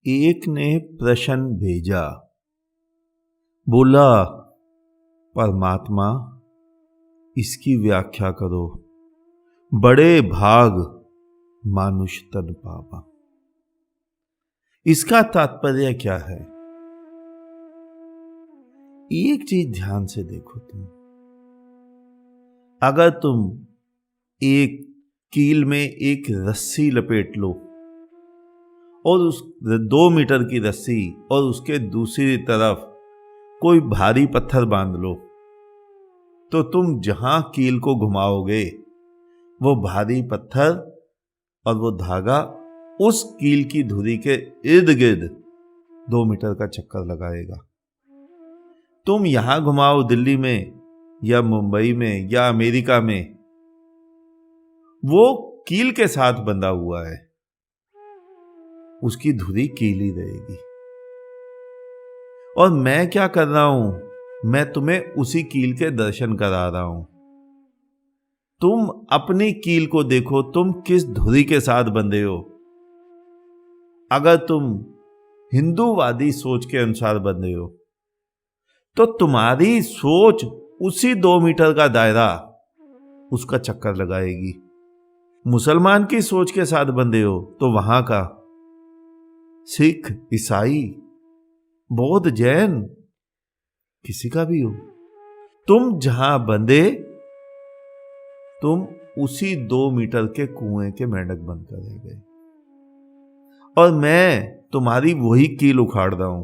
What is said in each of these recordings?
एक ने प्रश्न भेजा, बोला, परमात्मा इसकी व्याख्या करो। बड़े भाग मानुष तन पावा। इसका तात्पर्य क्या है? एक चीज ध्यान से देखो तुम। अगर तुम एक कील में एक रस्सी लपेट लो और उस 2 मीटर की रस्सी और उसके दूसरी तरफ कोई भारी पत्थर बांध लो, तो तुम जहां कील को घुमाओगे वो भारी पत्थर और वो धागा उस कील की धुरी के इर्द गिर्द 2 मीटर का चक्कर लगाएगा। तुम यहां घुमाओ दिल्ली में या मुंबई में या अमेरिका में, वो कील के साथ बंधा हुआ है, उसकी धुरी कील ही रहेगी। और मैं क्या कर रहा हूं? मैं तुम्हें उसी कील के दर्शन करा रहा हूं। तुम अपनी कील को देखो, तुम किस धुरी के साथ बंधे हो। अगर तुम हिंदूवादी सोच के अनुसार बंधे हो तो तुम्हारी सोच उसी 2 मीटर का दायरा उसका चक्कर लगाएगी। मुसलमान की सोच के साथ बंधे हो तो वहां का सिख, ईसाई, बौद्ध, जैन, किसी का भी हो, तुम जहां बंधे तुम उसी 2 मीटर के कुएं के मेंढक बनकर रह गए। और मैं तुम्हारी वही कील उखाड़ रहा हूं।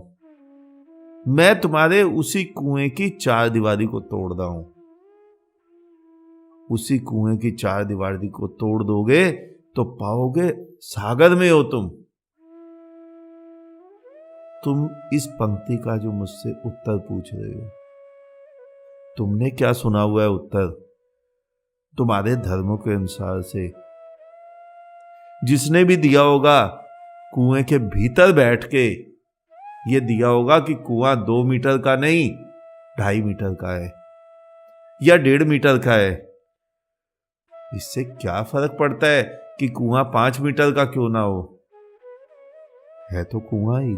मैं तुम्हारे उसी कुएं की 4 दीवारी को तोड़ रहा हूं। उसी कुएं की 4 दीवारी को तोड़ दोगे तो पाओगे सागर में हो तुम। तुम इस पंक्ति का जो मुझसे उत्तर पूछ रहे हो, तुमने क्या सुना हुआ है उत्तर? तुम्हारे धर्मों के अनुसार से जिसने भी दिया होगा कुएं के भीतर बैठ के ये दिया होगा कि कुआं 2 मीटर का नहीं 2.5 मीटर का है या 1.5 मीटर का है। इससे क्या फर्क पड़ता है कि कुआं 5 मीटर का क्यों ना हो? है तो कुआं ही,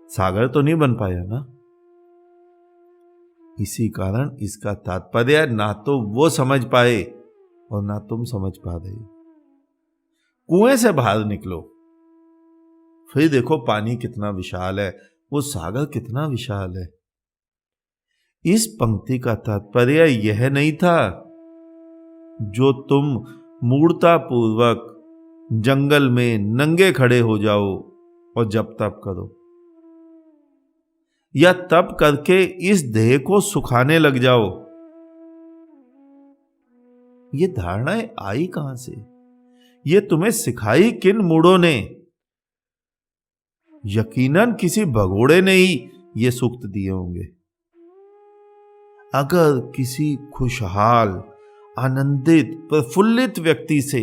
सागर तो नहीं बन पाया ना। इसी कारण इसका तात्पर्य ना तो वो समझ पाए और ना तुम समझ पा रहे। कुएं से बाहर निकलो, फिर देखो पानी कितना विशाल है, वो सागर कितना विशाल है। इस पंक्ति का तात्पर्य यह नहीं था जो तुम मूर्खतापूर्वक जंगल में नंगे खड़े हो जाओ और जप तप करो या तप करके इस देह को सुखाने लग जाओ। ये धारणाएं आई कहां से? ये तुम्हें सिखाई किन मूढ़ों ने? यकीनन किसी भगोड़े ने ही ये सूक्त दिए होंगे। अगर किसी खुशहाल, आनंदित, प्रफुल्लित व्यक्ति से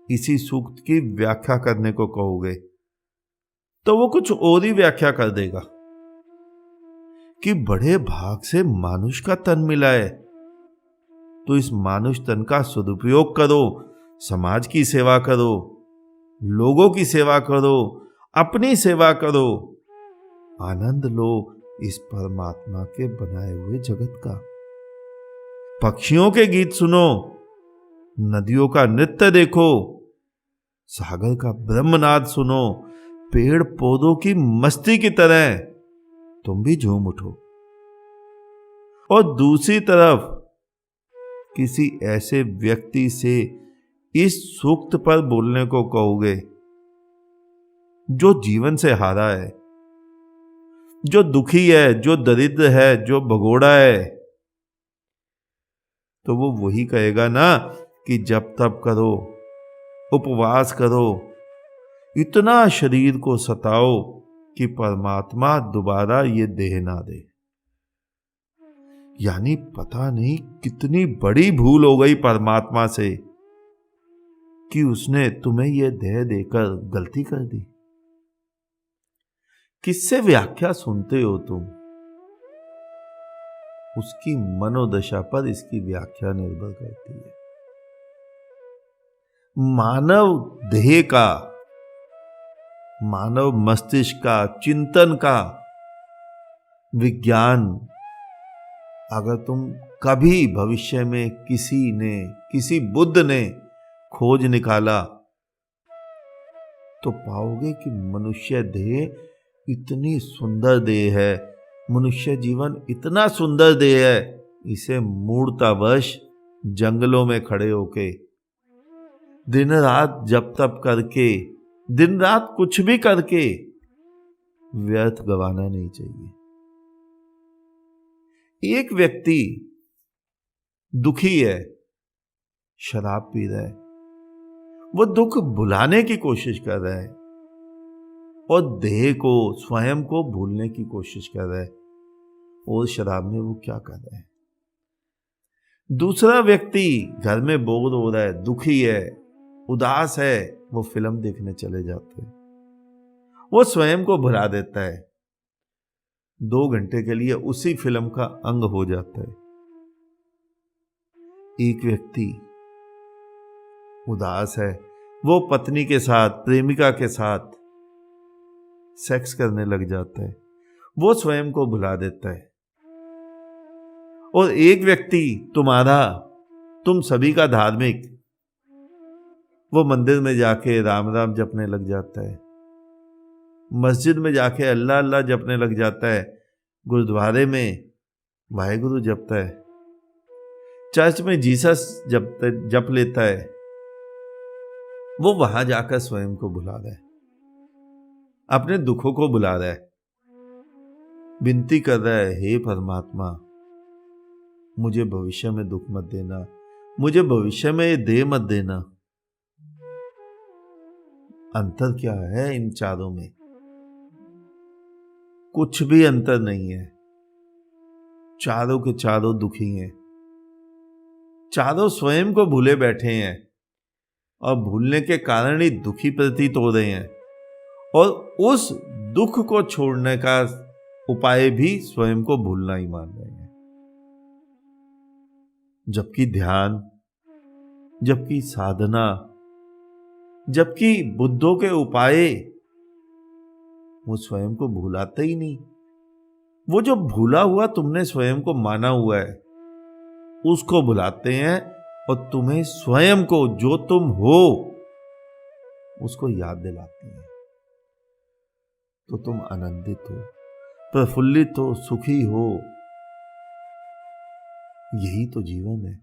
इसी सूक्त की व्याख्या करने को कहोगे तो वो कुछ और ही व्याख्या कर देगा कि बड़े भाग से मानुष का तन मिला है, तो इस मानुष तन का सदुपयोग करो, समाज की सेवा करो, लोगों की सेवा करो, अपनी सेवा करो, आनंद लो इस परमात्मा के बनाए हुए जगत का। पक्षियों के गीत सुनो, नदियों का नृत्य देखो, सागर का ब्रह्मनाद सुनो, पेड़ पौधों की मस्ती की तरह तुम भी झूम उठो। और दूसरी तरफ किसी ऐसे व्यक्ति से इस सूक्त पर बोलने को कहोगे जो जीवन से हारा है, जो दुखी है, जो दरिद्र है, जो भगोड़ा है, तो वो वही कहेगा ना कि जप तप करो, उपवास करो, इतना शरीर को सताओ कि परमात्मा दोबारा ये देह ना दे। यानी पता नहीं कितनी बड़ी भूल हो गई परमात्मा से कि उसने तुम्हें यह देह देकर गलती कर दी। किससे व्याख्या सुनते हो तुम? उसकी मनोदशा पर इसकी व्याख्या निर्भर करती है। मानव देह का मानव मस्तिष्क का, चिंतन का विज्ञान अगर तुम कभी भविष्य में किसी बुद्ध ने खोज निकाला तो पाओगे कि मनुष्य देह इतनी सुंदर देह है, मनुष्य जीवन इतना सुंदर देह है, इसे मूर्तावश जंगलों में खड़े होके दिन रात जप तप करके, दिन रात कुछ भी करके व्यर्थ गवाना नहीं चाहिए। एक व्यक्ति दुखी है, शराब पी रहा है, वो दुख भुलाने की कोशिश कर रहा है और देह को, स्वयं को भूलने की कोशिश कर रहा है, और शराब में वो क्या कर रहा है। दूसरा व्यक्ति घर में बोर हो रहा है, दुखी है, उदास है, वो फिल्म देखने चले जाते हैं, वो स्वयं को भुला देता है, 2 घंटे के लिए उसी फिल्म का अंग हो जाता है। एक व्यक्ति उदास है, वो पत्नी के साथ, प्रेमिका के साथ सेक्स करने लग जाता है, वो स्वयं को भुला देता है। और एक व्यक्ति तुम सभी का धार्मिक, वो मंदिर में जाके राम राम जपने लग जाता है, मस्जिद में जाके अल्लाह अल्लाह जपने लग जाता है, गुरुद्वारे में वाहेगुरु जपता है, चर्च में जीसस जप लेता है। वो वहां जाकर स्वयं को भुला रहा है, अपने दुखों को भुला रहा है, विनती कर रहा है, हे परमात्मा मुझे भविष्य में दुख मत देना, मुझे भविष्य में ये देह मत देना। अंतर क्या है इन चारों में? कुछ भी अंतर नहीं है। चारों के चारों दुखी हैं, चारों स्वयं को भूले बैठे हैं और भूलने के कारण ही दुखी प्रतीत हो रहे हैं, और उस दुख को छोड़ने का उपाय भी स्वयं को भूलना ही मान रहे हैं। जबकि ध्यान, जबकि साधना, जबकि बुद्धों के उपाय वो स्वयं को भुलाते ही नहीं। वो जो भूला हुआ तुमने स्वयं को माना हुआ है उसको भुलाते हैं, और तुम्हें स्वयं को, जो तुम हो, उसको याद दिलाते हैं। तो तुम आनंदित हो, प्रफुल्लित हो, सुखी हो। यही तो जीवन है।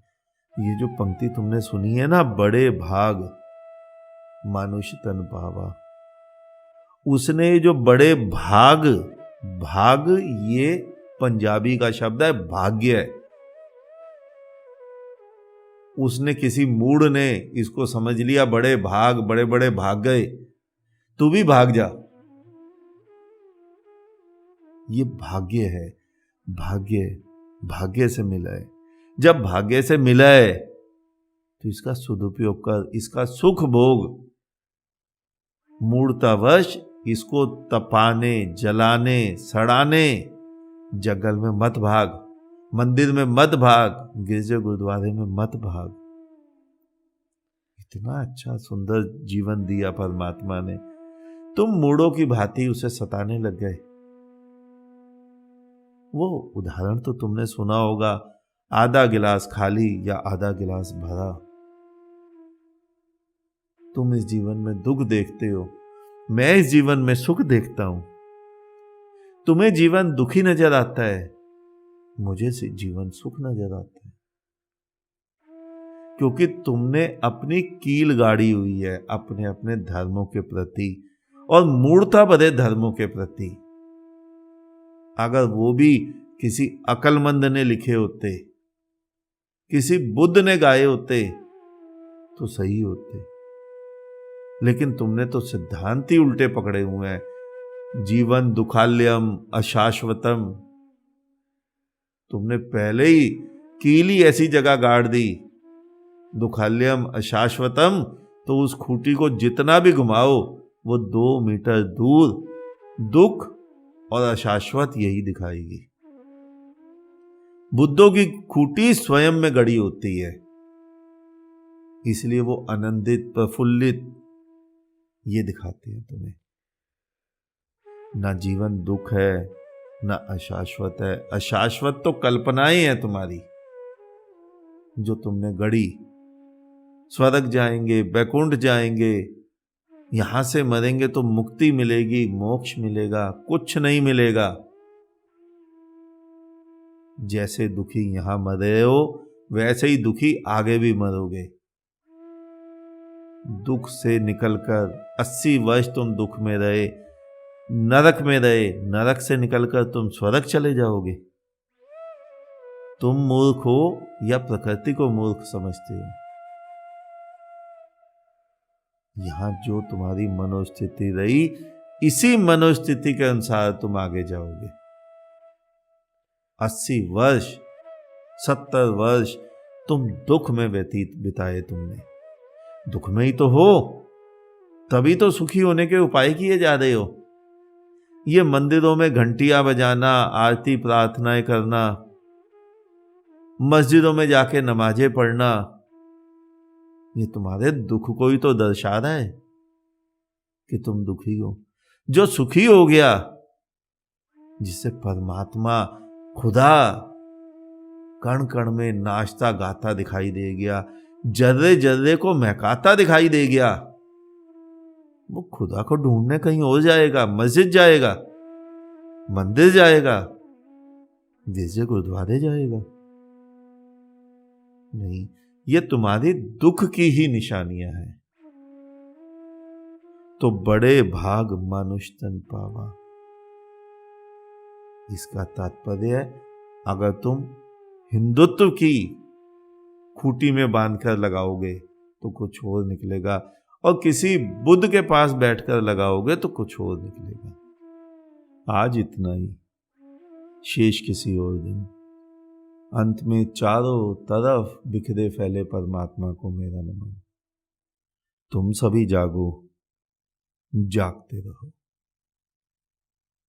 ये जो पंक्ति तुमने सुनी है ना, बड़े भाग मानुष तन पावा, उसने जो बड़े भाग, भाग ये पंजाबी का शब्द है, भाग्य है। उसने, किसी मूढ़ ने इसको समझ लिया, बड़े भाग, बड़े बड़े भाग गए, तू भी भाग जा। ये भाग्य है, भाग्य भाग्य से मिला है। जब भाग्य से मिला है तो इसका सदुपयोग कर, इसका सुख भोग। मूर्तावश इसको तपाने, जलाने, सड़ाने जंगल में मत भाग, मंदिर में मत भाग, गिरजे गुरुद्वारे में मत भाग। इतना अच्छा सुंदर जीवन दिया परमात्मा ने, तुम मूढ़ों की भांति उसे सताने लग गए। वो उदाहरण तो तुमने सुना होगा, आधा गिलास खाली या आधा गिलास भरा। तुम इस जीवन में दुख देखते हो, मैं इस जीवन में सुख देखता हूं। तुम्हें जीवन दुखी नजर आता है, मुझे से जीवन सुख नजर आता है। क्योंकि तुमने अपनी कील गाड़ी हुई है अपने अपने धर्मों के प्रति, और मूर्ता भरे धर्मों के प्रति। अगर वो भी किसी अकलमंद ने लिखे होते, किसी बुद्ध ने गाए होते तो सही होते। लेकिन तुमने तो सिद्धांत ही उल्टे पकड़े हुए हैं। जीवन दुखाल्यम अशाश्वतम, तुमने पहले ही कीली ऐसी जगह गाड़ दी, दुखाल्यम अशाश्वतम, तो उस खूंटी को जितना भी घुमाओ वो 2 मीटर दूर दुख और अशाश्वत यही दिखाएगी। बुद्धों की खूंटी स्वयं में गड़ी होती है, इसलिए वो आनंदित, प्रफुल्लित ये दिखाते हैं तुम्हें। ना जीवन दुख है, ना अशाश्वत है। अशाश्वत तो कल्पनाएं हैं तुम्हारी जो तुमने गढ़ी। स्वर्ग जाएंगे, बैकुंठ जाएंगे, यहां से मरेंगे तो मुक्ति मिलेगी, मोक्ष मिलेगा, कुछ नहीं मिलेगा। जैसे दुखी यहां मरे हो वैसे ही दुखी आगे भी मरोगे। दुख से निकलकर 80 वर्ष तुम दुख में रहे, नरक में रहे, नरक से निकलकर तुम स्वर्ग चले जाओगे। तुम मूर्ख हो या प्रकृति को मूर्ख समझते हो? यहां जो तुम्हारी मनोस्थिति रही, इसी मनोस्थिति के अनुसार तुम आगे जाओगे। 80 वर्ष 70 वर्ष तुम दुख में व्यतीत बिताए तुमने। दुख में ही तो हो, तभी तो सुखी होने के उपाय किए जा रहे हो। ये मंदिरों में घंटियां बजाना, आरती प्रार्थनाएं करना, मस्जिदों में जाके नमाजें पढ़ना, ये तुम्हारे दुख को ही तो दर्शा रहा है कि तुम दुखी हो। जो सुखी हो गया, जिसे परमात्मा खुदा कण कण में नाचता गाता दिखाई दे गया, जर्रे जर्रे को महकाता दिखाई दे गया, वो खुदा को ढूंढने कहीं और जाएगा, मस्जिद जाएगा, मंदिर जाएगा, गिरजे गुरुद्वारे जाएगा? नहीं, ये तुम्हारी दुख की ही निशानियां हैं। तो बड़े भाग मानुष तन पावा, इसका तात्पर्य है अगर तुम हिंदुत्व की खूंटी में बांधकर लगाओगे तो कुछ और निकलेगा, और किसी बुद्ध के पास बैठकर लगाओगे तो कुछ और निकलेगा। आज इतना ही, शेष किसी और दिन। अंत में चारों तरफ बिखरे फैले परमात्मा को मेरा नमन। तुम सभी जागो, जागते रहो।